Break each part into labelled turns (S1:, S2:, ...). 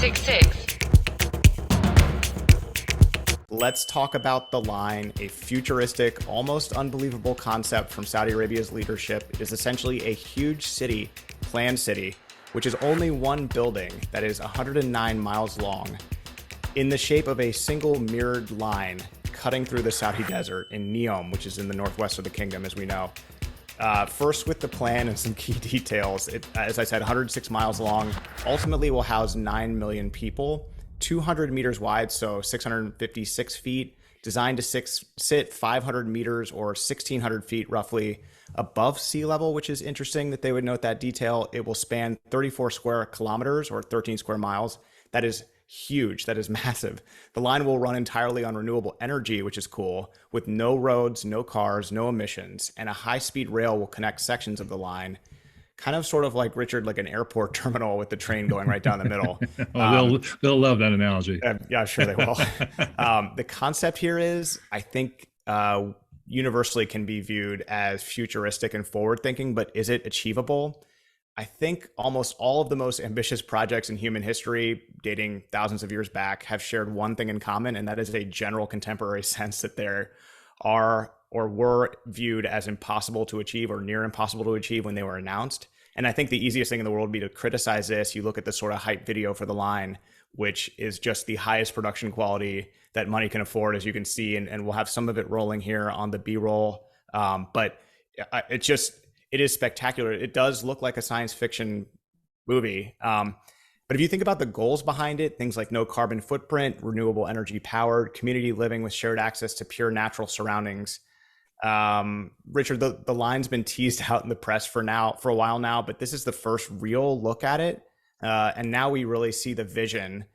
S1: 666.
S2: Let's talk about the line, a futuristic, almost unbelievable concept from Saudi Arabia's leadership. It is essentially a huge city, planned city, which is only one building that is 109 miles long, in the shape of a single mirrored line cutting through the Saudi desert in NEOM, which is in the northwest of the kingdom, as we know. First, with the plan and some key details, it, as I said, 106 miles long, ultimately will house 9 million people, 200 meters wide, so 656 feet, designed to sit 500 meters or 1,600 feet roughly above sea level, which is interesting that they would note that detail. It will span 34 square kilometers or 13 square miles. That is huge. That is massive. The line will run entirely on renewable energy, which is cool, with no roads, no cars, no emissions, and a high-speed rail will connect sections of the line, kind of sort of like, Richard, like an airport terminal with the train going right down the middle.
S3: They'll love that analogy.
S2: Yeah, sure they will. The concept here is, I think, universally can be viewed as futuristic and forward-thinking, but is it achievable? I think almost all of the most ambitious projects in human history, dating thousands of years back, have shared one thing in common, and that is a general contemporary sense that there are or were viewed as impossible to achieve or near impossible to achieve when they were announced. And I think the easiest thing in the world would be to criticize this. You look at the sort of hype video for the line, which is just the highest production quality that money can afford, as you can see, and we'll have some of it rolling here on the B-roll. But it is spectacular. It does look like a science fiction movie. But if you think about the goals behind it, things like no carbon footprint, renewable energy powered, community living with shared access to pure natural surroundings. Richard, the line's been teased out in the press for a while now, but this is the first real look at it. And now we really see the vision.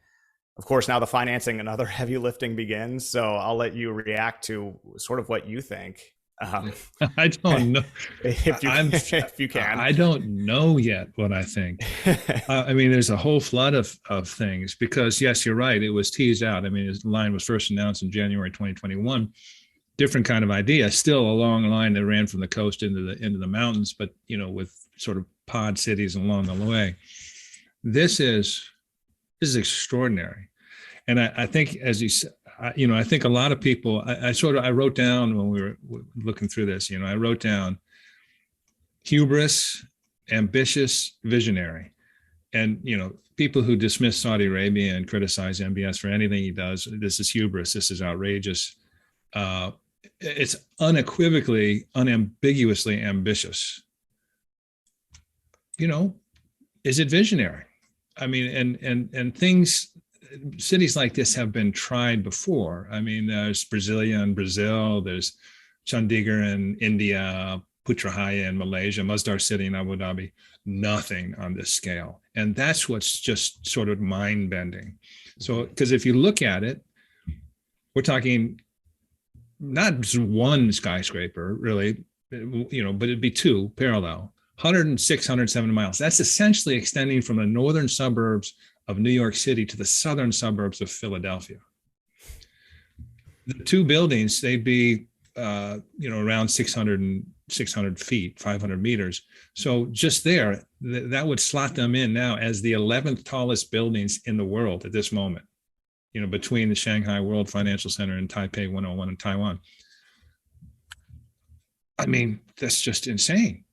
S2: Of course, now the financing and other heavy lifting begins. So I'll let you react to sort of what you think.
S3: I don't know
S2: if you can.
S3: I don't know yet what I think. I mean, there's a whole flood of things because, yes, you're right. It was teased out. I mean, the line was first announced in January 2021. Different kind of idea. Still a long line that ran from the coast into the mountains, but with sort of pod cities along the way. This is extraordinary, and I think, as you said, I think a lot of people, I wrote down when we were looking through this, I wrote down hubris, ambitious, visionary. And, people who dismiss Saudi Arabia and criticize MBS for anything he does, this is hubris, this is outrageous. It's unequivocally, unambiguously ambitious. Is it visionary? I mean, and things, cities like this have been tried before. I mean, there's Brasilia in Brazil, there's Chandigarh in India, Putrajaya in Malaysia, Masdar City in Abu Dhabi, nothing on this scale. And that's what's just sort of mind-bending. So, because if you look at it, we're talking not just one skyscraper, really, but it'd be two parallel, 106, 107 miles. That's essentially extending from the northern suburbs of New York City to the southern suburbs of Philadelphia. The two buildings, they'd be, around 600 feet, 500 meters. So just there, that would slot them in now as the 11th tallest buildings in the world at this moment, between the Shanghai World Financial Center and Taipei 101 in Taiwan. I mean, that's just insane.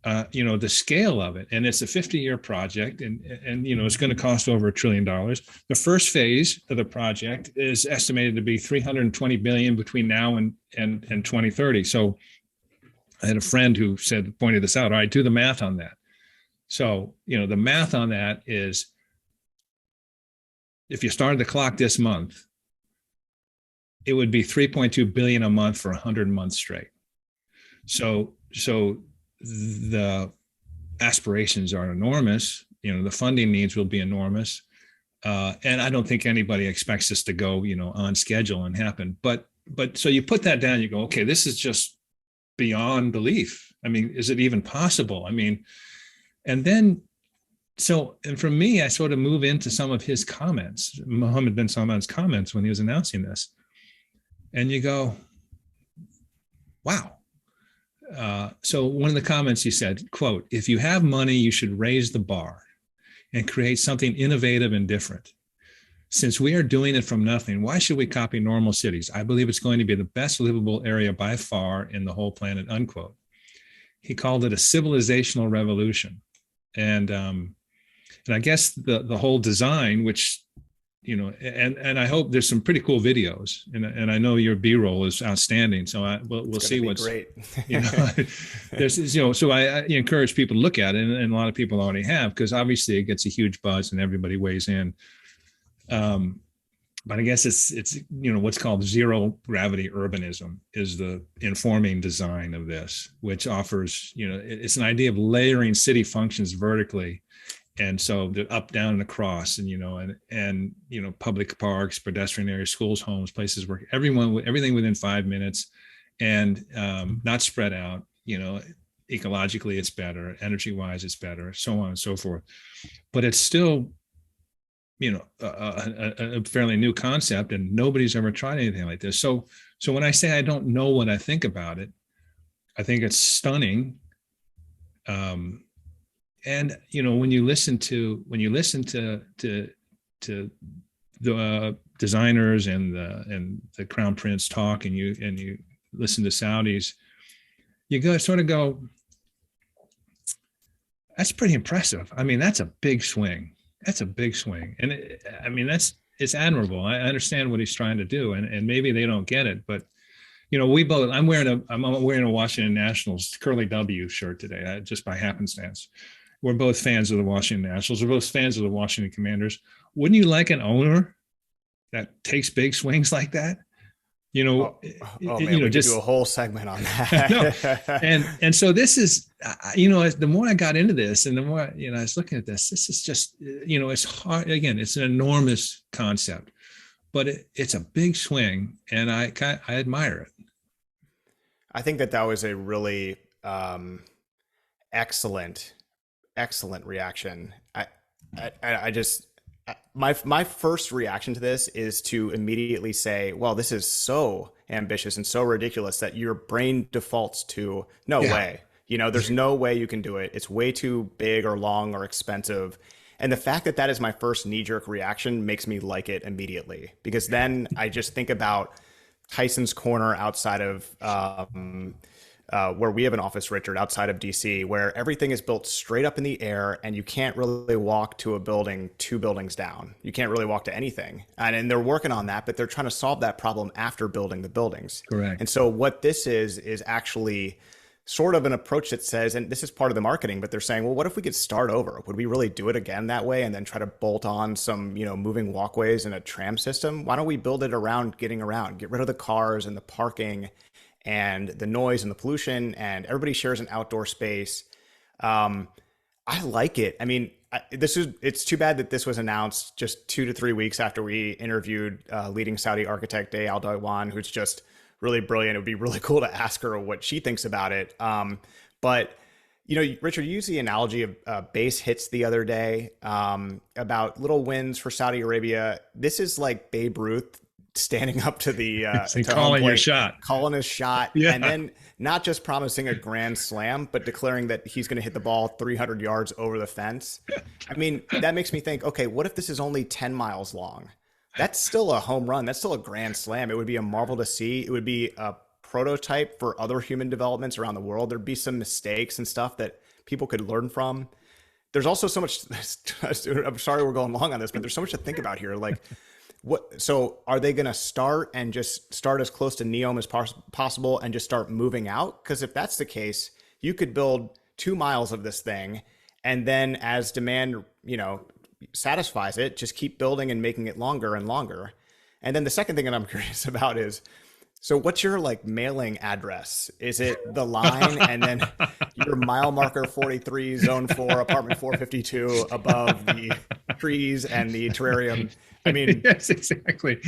S3: The scale of it, and it's a 50-year project, and it's going to cost over $1 trillion. The first phase of the project is estimated to be $320 billion between now and 2030. So, I had a friend who pointed this out. All right, do the math on that. So, the math on that is, if you started the clock this month, it would be $3.2 billion a month for 100 months straight. So the aspirations are enormous. The funding needs will be enormous. And I don't think anybody expects this to go, on schedule and happen. But so you put that down, you go, okay, this is just beyond belief. I mean, is it even possible? I mean, and for me, I sort of move into some of his comments, Mohammed bin Salman's comments when he was announcing this. And you go, wow. So one of the comments he said, quote, "If you have money, you should raise the bar. and create something innovative and different. Since we are doing it from nothing, why should we copy normal cities? I believe it's going to be the best livable area by far in the whole planet, unquote. He called it a civilizational revolution. And I guess the whole design, which, and I hope there's some pretty cool videos, and I know your B-roll is outstanding. So we'll see what's
S2: great.
S3: So I encourage people to look at it, and a lot of people already have, because obviously it gets a huge buzz and everybody weighs in. But I guess it's what's called zero gravity urbanism is the informing design of this, which offers, it's an idea of layering city functions vertically. And so the up, down, and across, and public parks, pedestrian areas, schools, homes, places where everything within 5 minutes, and not spread out. Ecologically it's better, energy wise it's better, so on and so forth. But it's still, a fairly new concept, and nobody's ever tried anything like this. So when I say I don't know what I think about it, I think it's stunning. And when you listen to the designers and the Crown Prince talk, and you listen to Saudis, you go, that's pretty impressive. I mean, that's a big swing. And it's admirable. I understand what he's trying to do, and maybe they don't get it, but I'm wearing a Washington Nationals Curly W shirt today, just by happenstance. We're both fans of the Washington Nationals. We're both fans of the Washington Commanders. Wouldn't you like an owner that takes big swings like that?
S2: Man, we could do a whole segment on that.
S3: and so this is, the more I got into this, and the more I was looking at this is just, it's hard. Again, it's an enormous concept, but it's a big swing, and I admire it.
S2: I think that was a really excellent reaction. My first reaction to this is to immediately say, well, this is so ambitious and so ridiculous that your brain defaults to no way. There's no way you can do it. It's way too big or long or expensive. And the fact that is my first knee-jerk reaction makes me like it immediately, because then I just think about Tyson's Corner outside of where we have an office, Richard, outside of DC, where everything is built straight up in the air, and you can't really walk to a building 2 buildings down. You can't really walk to anything. And they're working on that, but they're trying to solve that problem after building the buildings.
S3: Correct.
S2: And so what this is actually sort of an approach that says, and this is part of the marketing, but they're saying, well, what if we could start over? Would we really do it again that way, and then try to bolt on some, moving walkways and a tram system? Why don't we build it around getting around, get rid of the cars and the parking and the noise and the pollution, and everybody shares an outdoor space. I like it. I mean, it's too bad that this was announced just 2 to 3 weeks after we interviewed leading Saudi architect Day Al Daiwan, who's just really brilliant. It would be really cool to ask her what she thinks about it. But Richard, you used the analogy of base hits the other day about little wins for Saudi Arabia. This is like Babe Ruth standing up to the
S3: calling your shot,
S2: calling his shot,
S3: yeah.
S2: And then not just promising a grand slam, but declaring that he's going to hit the ball 300 yards over the fence. I mean, that makes me think, okay, what if this is only 10 miles long? That's still a home run. That's still a grand slam. It would be a marvel to see. It would be a prototype for other human developments around the world. There'd be some mistakes and stuff that people could learn from. There's also so much, I'm sorry we're going long on this, but there's so much to think about here. Like, so are they going to start as close to NEOM as possible and just start moving out? Because if that's the case, you could build 2 miles of this thing, and then as demand, satisfies it, just keep building and making it longer and longer. And then the second thing that I'm curious about is, so what's your mailing address? Is it the line and then your mile marker 43, zone 4, apartment 452 above the trees and the terrarium? I mean,
S3: yes, exactly.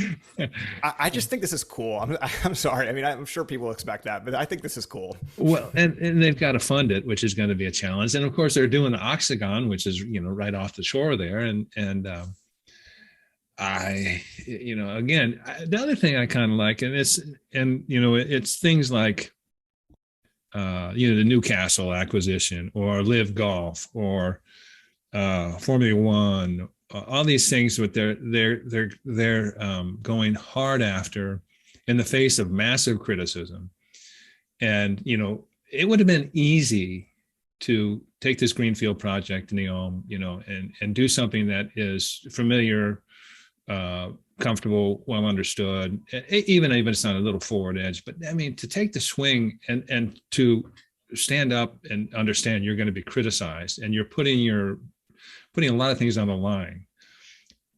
S2: I just think this is cool. I'm sorry. I mean, I'm sure people expect that, but I think this is cool.
S3: Well, and they've got to fund it, which is going to be a challenge. And of course, they're doing the Octagon, which is right off the shore there, and again, the other thing I kind of like, and it's things like, the Newcastle acquisition or Live Golf or, Formula One, all these things, what they're going hard after in the face of massive criticism. And it would have been easy to take this greenfield project, NEOM, and do something that is familiar, comfortable, well understood, even if it's not a little forward edge. But I mean, to take the swing and to stand up and understand you're going to be criticized, and you're putting a lot of things on the line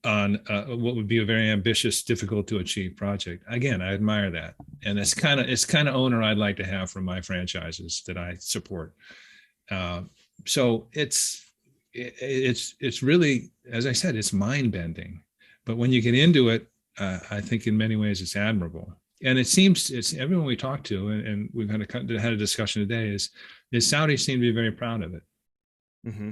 S3: on what would be a very ambitious, difficult to achieve project. Again, I admire that, and it's kind of owner I'd like to have from my franchises that I support. So it's really, as I said, it's mind bending. But when you get into it, I think in many ways it's admirable. And it seems it's everyone we talk to, and we've had a discussion today, is Saudis seem to be very proud of it.
S2: Mm-hmm.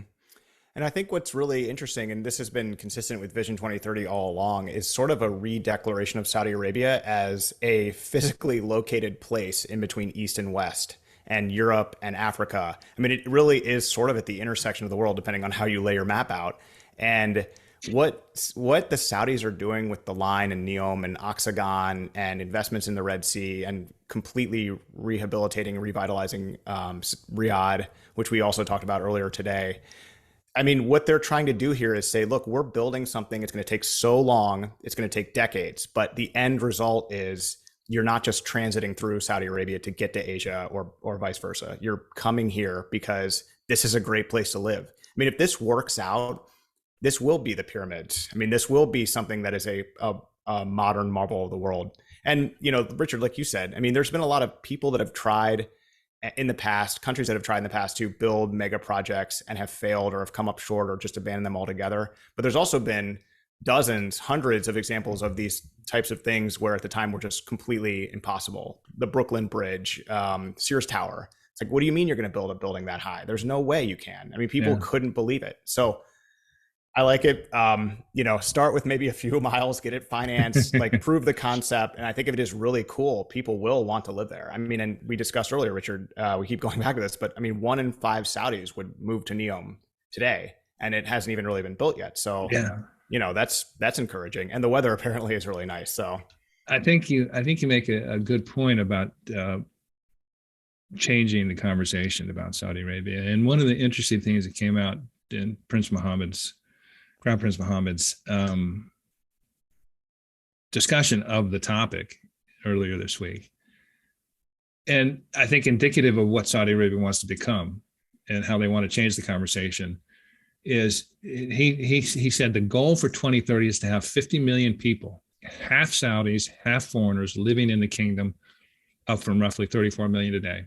S2: And I think what's really interesting, and this has been consistent with Vision 2030 all along, is sort of a re-declaration of Saudi Arabia as a physically located place in between East and West, and Europe and Africa. I mean, it really is sort of at the intersection of the world, depending on how you lay your map out. And what the Saudis are doing with the line and NEOM and Oxagon and investments in the Red Sea and completely rehabilitating and revitalizing Riyadh, which we also talked about earlier today. I mean, what they're trying to do here is say, look, we're building something. It's going to take so long. It's going to take decades. But the end result is you're not just transiting through Saudi Arabia to get to Asia or vice versa. You're coming here because this is a great place to live. I mean, if this works out, this will be the pyramids. I mean, this will be something that is a modern marvel of the world. And, Richard, like you said, I mean, there's been a lot of people that have tried in the past, countries that have tried in the past to build mega projects and have failed or have come up short or just abandoned them altogether. But there's also been dozens, hundreds of examples of these types of things where at the time were just completely impossible. The Brooklyn Bridge, Sears Tower. It's like, what do you mean you're going to build a building that high? There's no way you can. I mean, people couldn't believe it. So I like it. Start with maybe a few miles, get it financed, like prove the concept. And I think if it is really cool, people will want to live there. I mean, and we discussed earlier, Richard, we keep going back to this, but I mean, 1 in 5 Saudis would move to NEOM today, and it hasn't even really been built yet. So, that's encouraging. And the weather apparently is really nice. So
S3: I think you make a good point about changing the conversation about Saudi Arabia. And one of the interesting things that came out in Crown Prince Mohammed's discussion of the topic earlier this week, and I think indicative of what Saudi Arabia wants to become and how they want to change the conversation, is he said the goal for 2030 is to have 50 million people, half Saudis, half foreigners, living in the kingdom, up from roughly 34 million today.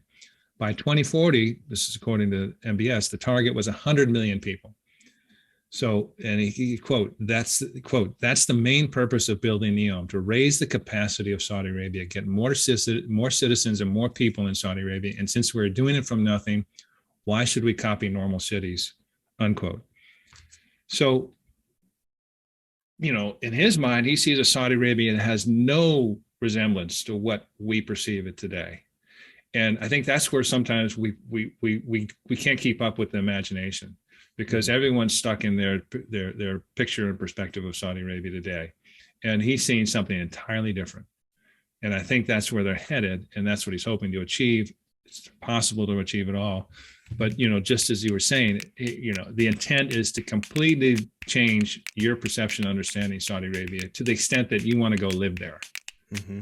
S3: By 2040, this is according to MBS, the target was 100 million people. So, and he quote, that's the main purpose of building NEOM, to raise the capacity of Saudi Arabia, get more citizens and more people in Saudi Arabia. And since we're doing it from nothing, why should we copy normal cities? Unquote. So, in his mind, he sees a Saudi Arabia that has no resemblance to what we perceive it today. And I think that's where sometimes we can't keep up with the imagination, because everyone's stuck in their picture and perspective of Saudi Arabia today. And he's seeing something entirely different. And I think that's where they're headed. And that's what he's hoping to achieve. It's possible to achieve it all. But, just as you were saying, the intent is to completely change your perception and understanding of Saudi Arabia to the extent that you want to go live there.
S2: Mm-hmm.